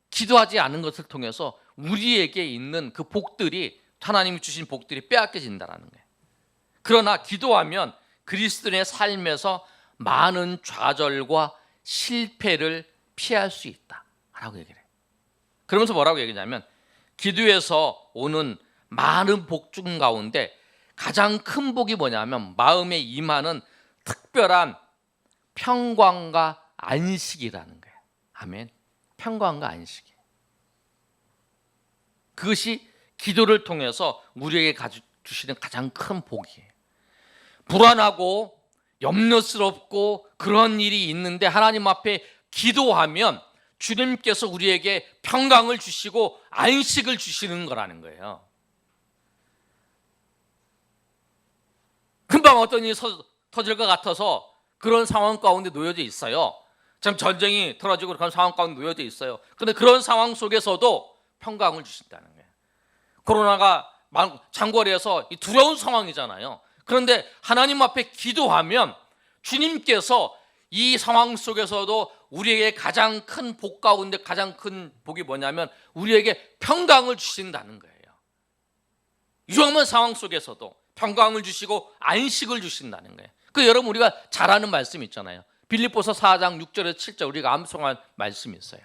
기도하지 않은 것을 통해서 우리에게 있는 그 복들이, 하나님이 주신 복들이 빼앗겨진다는 거예요. 그러나 기도하면 그리스도인의 삶에서 많은 좌절과 실패를 피할 수 있다라고 얘기를 해요. 그러면서 뭐라고 얘기하냐면 기도에서 오는 많은 복 중 가운데 가장 큰 복이 뭐냐면 마음에 임하는 특별한 평강과 안식이라는 거예요. 아멘. 평강과 안식이. 그것이 기도를 통해서 우리에게 주시는 가장 큰 복이에요. 불안하고 염려스럽고 그런 일이 있는데 하나님 앞에 기도하면 주님께서 우리에게 평강을 주시고 안식을 주시는 거라는 거예요. 금방 어떤 일이 터질 것 같아서 그런 상황 가운데 놓여져 있어요. 참 전쟁이 터지고 그런 상황 가운데 놓여져 있어요. 그런데 그런 상황 속에서도 평강을 주신다는 거예요. 코로나가 장거리에서 두려운 상황이잖아요. 그런데 하나님 앞에 기도하면 주님께서 이 상황 속에서도 우리에게 가장 큰 복 가운데 가장 큰 복이 뭐냐면 우리에게 평강을 주신다는 거예요. 위험한 상황 속에서도 평강을 주시고 안식을 주신다는 거예요. 그 여러분 우리가 잘 아는 말씀 있잖아요. 빌립보서 4장 6절에서 7절 우리가 암송한 말씀이 있어요.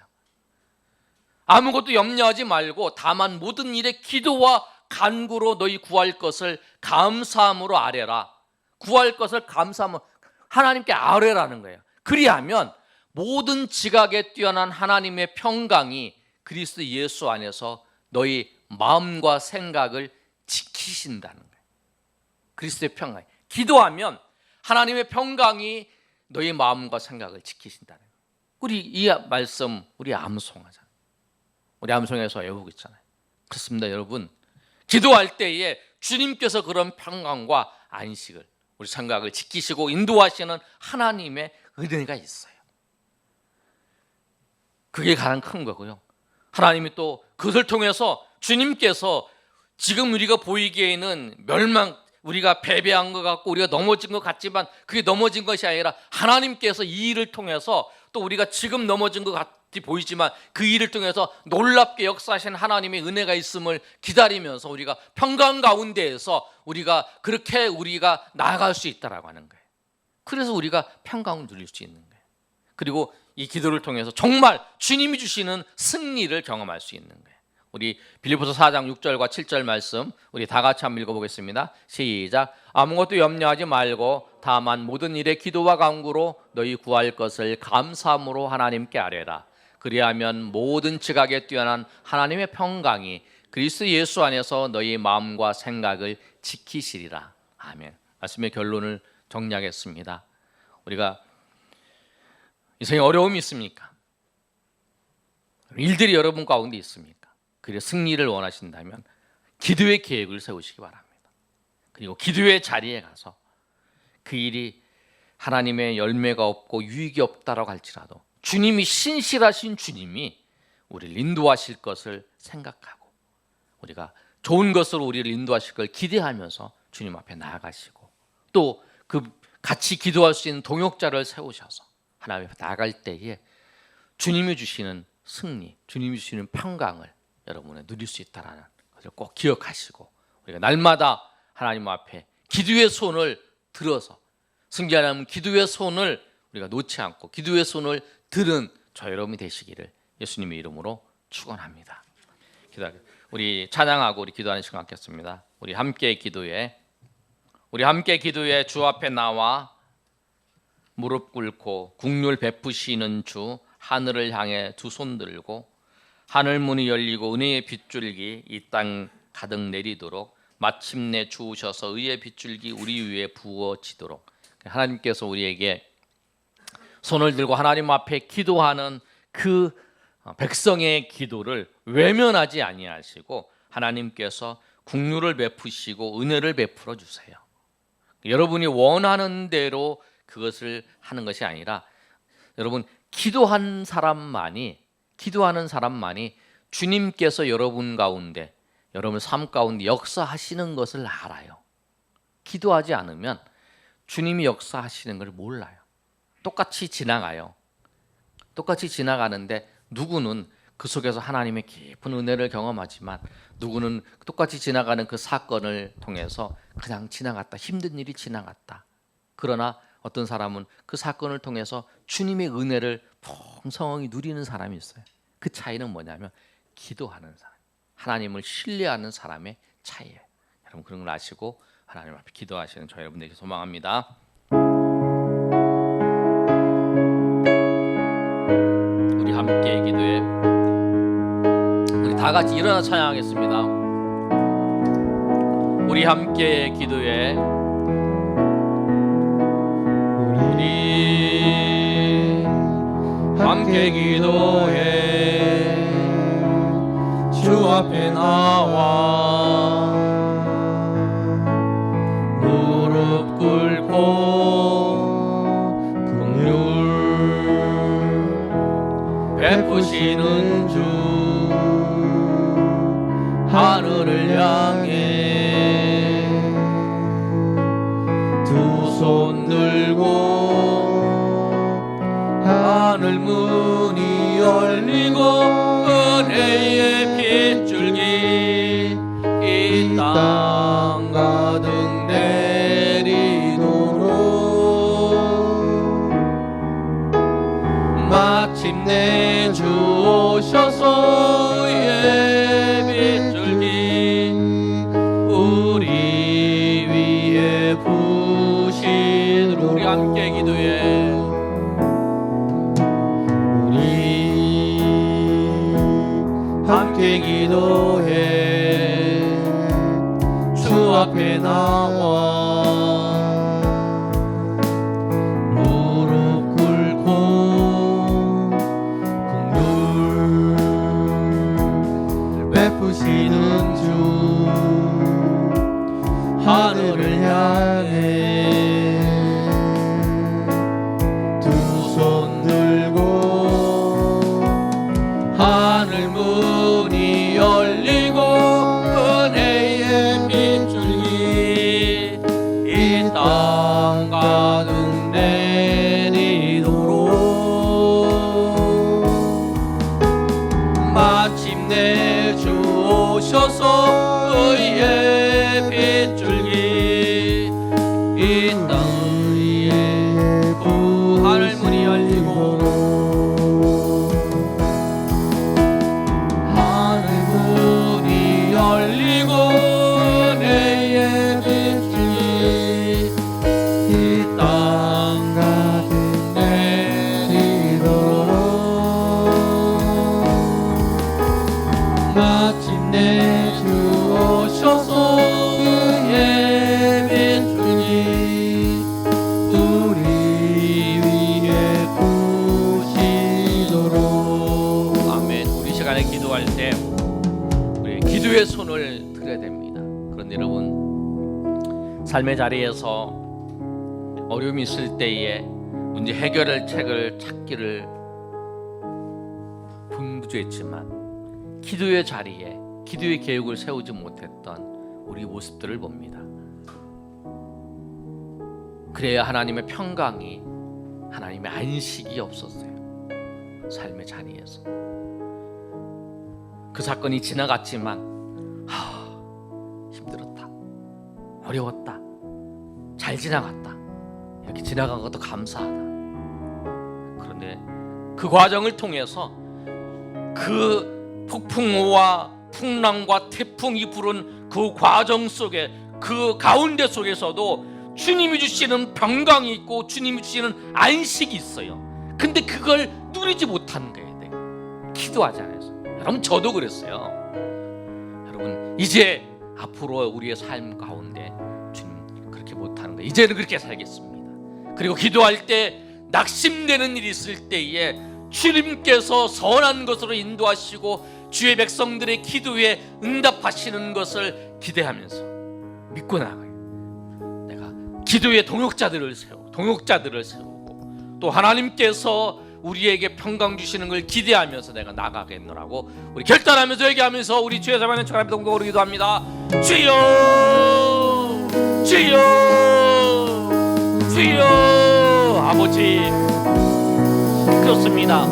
아무것도 염려하지 말고 다만 모든 일에 기도와 간구로 너희 구할 것을 감사함으로 아뢰라. 구할 것을 감사함으로 하나님께 아뢰라는 거예요. 그리하면 모든 지각에 뛰어난 하나님의 평강이 그리스도 예수 안에서 너희 마음과 생각을 지키신다는 거예요. 그리스도의 평강. 기도하면 하나님의 평강이 너희 마음과 생각을 지키신다는 거예요. 우리 이 말씀 우리 암송하잖아요. 우리 암송에서 외우고 있잖아요. 그렇습니다, 여러분. 기도할 때에 주님께서 그런 평강과 안식을 우리 생각을 지키시고 인도하시는 하나님의 은혜가 있어요. 그게 가장 큰 거고요. 하나님이 또 그것을 통해서 주님께서 지금 우리가 보이기에는 우리가 패배한 것 같고 우리가 넘어진 것 같지만 그게 넘어진 것이 아니라 하나님께서 이 일을 통해서 또 우리가 지금 넘어진 것 같이 보이지만 그 일을 통해서 놀랍게 역사하신 하나님의 은혜가 있음을 기다리면서 우리가 평강 가운데에서 우리가 나아갈 수 있다라고 하는 거예요. 그래서 우리가 평강을 누릴 수 있는 거예요. 그리고 이 기도를 통해서 정말 주님이 주시는 승리를 경험할 수 있는 거예요. 우리 빌립보서 4장 6절과 7절 말씀 우리 다 같이 한번 읽어보겠습니다. 시작. 아무것도 염려하지 말고 다만 모든 일에 기도와 간구로 너희 구할 것을 감사함으로 하나님께 아뢰라. 그리하면 모든 지각에 뛰어난 하나님의 평강이 그리스도 예수 안에서 너희 마음과 생각을 지키시리라. 아멘. 말씀의 결론을 정리하겠습니다. 우리가 인생에 어려움이 있습니까? 일들이 여러분 가운데 있습니까? 그리고 승리를 원하신다면 기도의 계획을 세우시기 바랍니다. 그리고 기도의 자리에 가서 그 일이 하나님의 열매가 없고 유익이 없다라고 할지라도 주님이 신실하신 주님이 우리를 인도하실 것을 생각하고 우리가 좋은 것으로 우리를 인도하실 걸 기대하면서 주님 앞에 나아가시고 또 그 같이 기도할 수 있는 동역자를 세우셔서 하나님 앞에 나아갈 때에 주님이 주시는 승리, 주님이 주시는 평강을 여러분은 누릴 수 있다는 것을 꼭 기억하시고 우리가 날마다 하나님 앞에 기도의 손을 들어서 승리하려면 기도의 손을 우리가 놓지 않고 기도의 손을 들은 저 여러분이 되시기를 예수님의 이름으로 축원합니다. 우리 찬양하고 우리 기도하는 시간 갖겠습니다. 우리 함께 기도에 주 앞에 나와 무릎 꿇고 국률 베푸시는 주 하늘을 향해 두 손 들고 하늘 문이 열리고 은혜의 빗줄기 이 땅 가득 내리도록 마침내 주우셔서 의의 빗줄기 우리 위에 부어지도록 하나님께서 우리에게 손을 들고 하나님 앞에 기도하는 그 백성의 기도를 외면하지 아니하시고 하나님께서 국률을 베푸시고 은혜를 베풀어 주세요. 여러분이 원하는 대로 그것을 하는 것이 아니라 여러분 기도하는 사람만이 주님께서 여러분 가운데 여러분 삶 가운데 역사하시는 것을 알아요. 기도하지 않으면 주님이 역사하시는 걸 몰라요. 똑같이 지나가요. 똑같이 지나가는데 누구는 그 속에서 하나님의 깊은 은혜를 경험하지만 누구는 똑같이 지나가는 그 사건을 통해서 그냥 지나갔다. 힘든 일이 지나갔다. 그러나 어떤 사람은 그 사건을 통해서 주님의 은혜를 풍성하게 누리는 사람이 있어요. 그 차이는 뭐냐면 기도하는 사람, 하나님을 신뢰하는 사람의 차이예요. 여러분 그런 걸 아시고 하나님 앞에 기도하시는 저 여러분들에게 소망합니다. 다 같이 일어나 찬양하겠습니다. 우리 함께 기도해. 우리 함께 기도해. 주 앞에 나와 무릎 꿇고 긍휼 베푸시는 주 하늘을 향해 두 손 들고 하늘 문이 열리고 은혜의 빗줄기 이 땅 가득 내리도록 마침내 주 오셔서 의 빗줄기 우리 위에 부시도록 우리 함께 기도해. 우리 함께 기도해. 주 앞에 나와 무릎 꿇고 긍휼 베푸시는 주 하늘을 향해 두 손 들고 하늘 문이 열리고 은혜의 빗줄기 이 땅 가득 내리도록 마침내 주 오셔서 의의 빗줄기 이 땅 위에 하늘 문이 열리고 하늘 문이 열리고 은혜의 빗줄기 이 땅 가득 내리도록 마침내 주 오셔서 의의 빗줄기 우리 위에 부시도록. 아멘. 우리 시간에 기도할 때 우리 기도의 손을 들어야 됩니다. 그런데 여러분, 삶의 자리에서 어려움이 있을 때에 문제 해결할 책을 찾기를 분주했지만 기도의 자리에 기도의 계획을 세우지 못했던 우리 모습들을 봅니다. 그래야 하나님의 평강이, 하나님의 안식이 없었어요. 삶의 자리에서 그 사건이 지나갔지만 힘들었다, 어려웠다, 잘 지나갔다, 이렇게 지나간 것도 감사하다. 그런데 그 과정을 통해서 그 폭풍우와 풍랑과 태풍이 부른 그 과정 속에, 그 가운데 속에서도 주님이 주시는 평강이 있고 주님이 주시는 안식이 있어요. 근데 그걸 누리지 못한 거예요. 내가 기도하지 않아서. 여러분, 저도 그랬어요. 여러분, 이제 앞으로 우리의 삶 가운데 주님 그렇게 못하는 거예요. 이제는 그렇게 살겠습니다. 그리고 기도할 때 낙심되는 일이 있을 때에 주님께서 선한 것으로 인도하시고 주의 백성들의 기도에 응답하시는 것을 기대하면서 믿고 나가요. 내가 기도의 동역자들을 세우고 또 하나님께서 우리에게 평강 주시는 걸 기대하면서 내가 나가겠노라고 우리 결단하면서 얘기하면서 우리 주의 사랑하는 주님 동동으로 기도합니다. 주여, 주여, 주여. 아버지, 그렇습니다.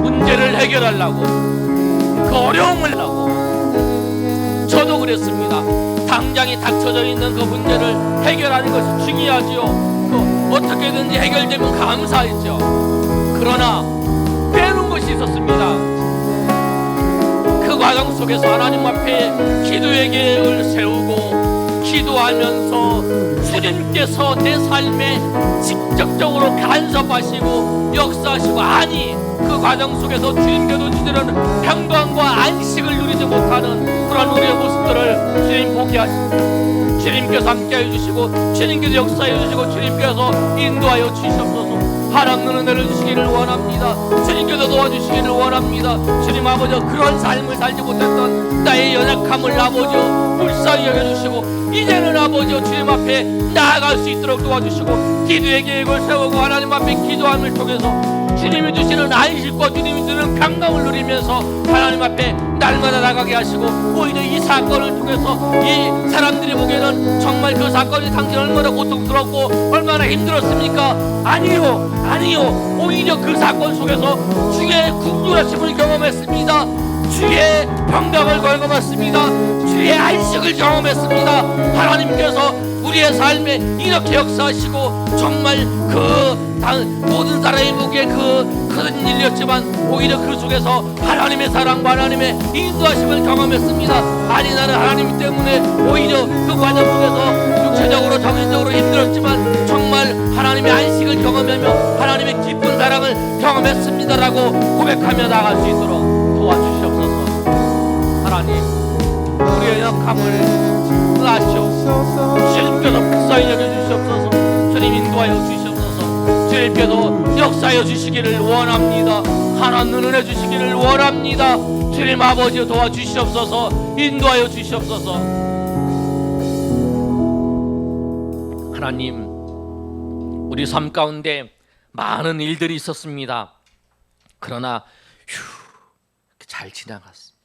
문제를 해결하려고, 그 어려움을 하려고 저도 그랬습니다. 당장에 닥쳐져 있는 그 문제를 해결하는 것이 중요하지요. 어떻게든지 해결되면 감사했죠. 그러나 빼놓은 것이 있었습니다. 그 과정 속에서 하나님 앞에 기도의 계획을 세우고 기도하면서 주님께서 내 삶에 직접적으로 간섭하시고 역사하시고, 아니 그 과정 속에서 주님께서 주시는 평강과 안식을 누리지 못하는 그런 우리의 모습들을 주님 보게 하시고, 주님께서 함께해 주시고, 주님께서 역사해 주시고, 주님께서 인도하여 주시옵소서. 하나님 은혜를 주시기를 원합니다. 주님께서 도와주시기를 원합니다. 주님 아버지, 그런 삶을 살지 못했던 나의 연약함을 아버지 불쌍히 여겨주시고, 이제는 아버지 주님 앞에 나아갈 수 있도록 도와주시고, 기도의 계획을 세우고 하나님 앞에 기도함을 통해서 주님이 주시는 안식과 주님이 주시는 평강을 누리면서 하나님 앞에 날마다 나가게 하시고, 오히려 이 사건을 통해서 이 사람들이 보기에는 정말 그 사건이 당신 얼마나 고통스럽고 얼마나 힘들었습니까? 아니요. 오히려 그 사건 속에서 주의 궁휼하심을 경험했습니다. 주의 평강을 경험했습니다. 주의 안식을 경험했습니다. 하나님께서 우리의 삶에 이렇게 역사하시고, 정말 모든 사람이 보기에 큰 일이었지만 오히려 그 속에서 하나님의 사랑과 하나님의 인도하심을 경험했습니다. 아니, 나는 하나님 때문에 오히려 그 과정 속에서 육체적으로 정신적으로 힘들었지만 정말 하나님의 안식을 경험하며 하나님의 깊은 사랑을 경험했습니다라고 고백하며 나갈 수 있도록 도와주시옵소서. 하나님, 우리의 약함을 아시옵소서. 주님께서 불쌍히 여겨주시옵소서. 주님 인도하여 주시옵소서. 주님께서 역사하여 주시기를 원합니다. 하나님 은혜 주시기를 원합니다. 주님 아버지 도와주시옵소서. 인도하여 주시옵소서. 하나님, 우리 삶 가운데 많은 일들이 있었습니다. 그러나 잘 지나갔습니다.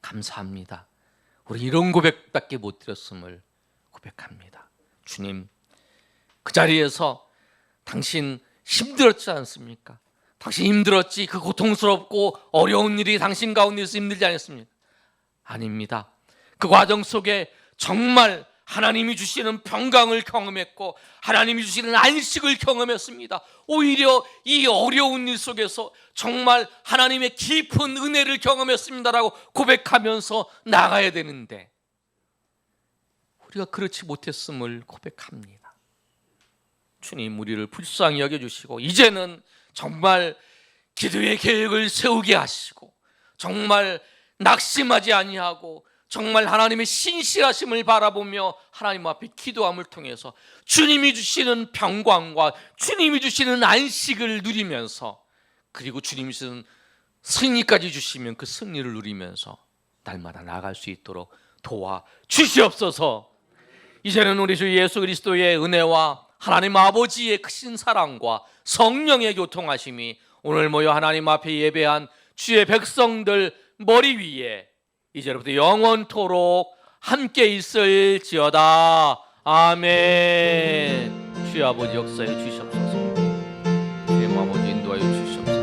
감사합니다. 우리 이런 고백밖에 못 드렸음을 고백합니다. 주님, 그 자리에서 당신 힘들었지 않습니까? 당신 힘들었지. 그 고통스럽고 어려운 일이 당신 가운데서 힘들지 않았습니까? 아닙니다. 그 과정 속에 정말 하나님이 주시는 평강을 경험했고 하나님이 주시는 안식을 경험했습니다. 오히려 이 어려운 일 속에서 정말 하나님의 깊은 은혜를 경험했습니다라고 고백하면서 나가야 되는데 우리가 그렇지 못했음을 고백합니다. 주님, 우리를 불쌍히 여겨주시고 이제는 정말 기도의 계획을 세우게 하시고 정말 낙심하지 아니하고 정말 하나님의 신실하심을 바라보며 하나님 앞에 기도함을 통해서 주님이 주시는 평강과 주님이 주시는 안식을 누리면서 그리고 주님이 주시는 승리까지 주시면 그 승리를 누리면서 날마다 나아갈 수 있도록 도와주시옵소서. 이제는 우리 주 예수 그리스도의 은혜와 하나님 아버지의 크신 사랑과 성령의 교통하심이 오늘 모여 하나님 앞에 예배한 주의 백성들 머리 위에 이제부터 영원토록 함께 있을지어다. 아멘. 주의 아버지 역사해 주시옵소서. 주의 아버지 인도하여 주시옵소서.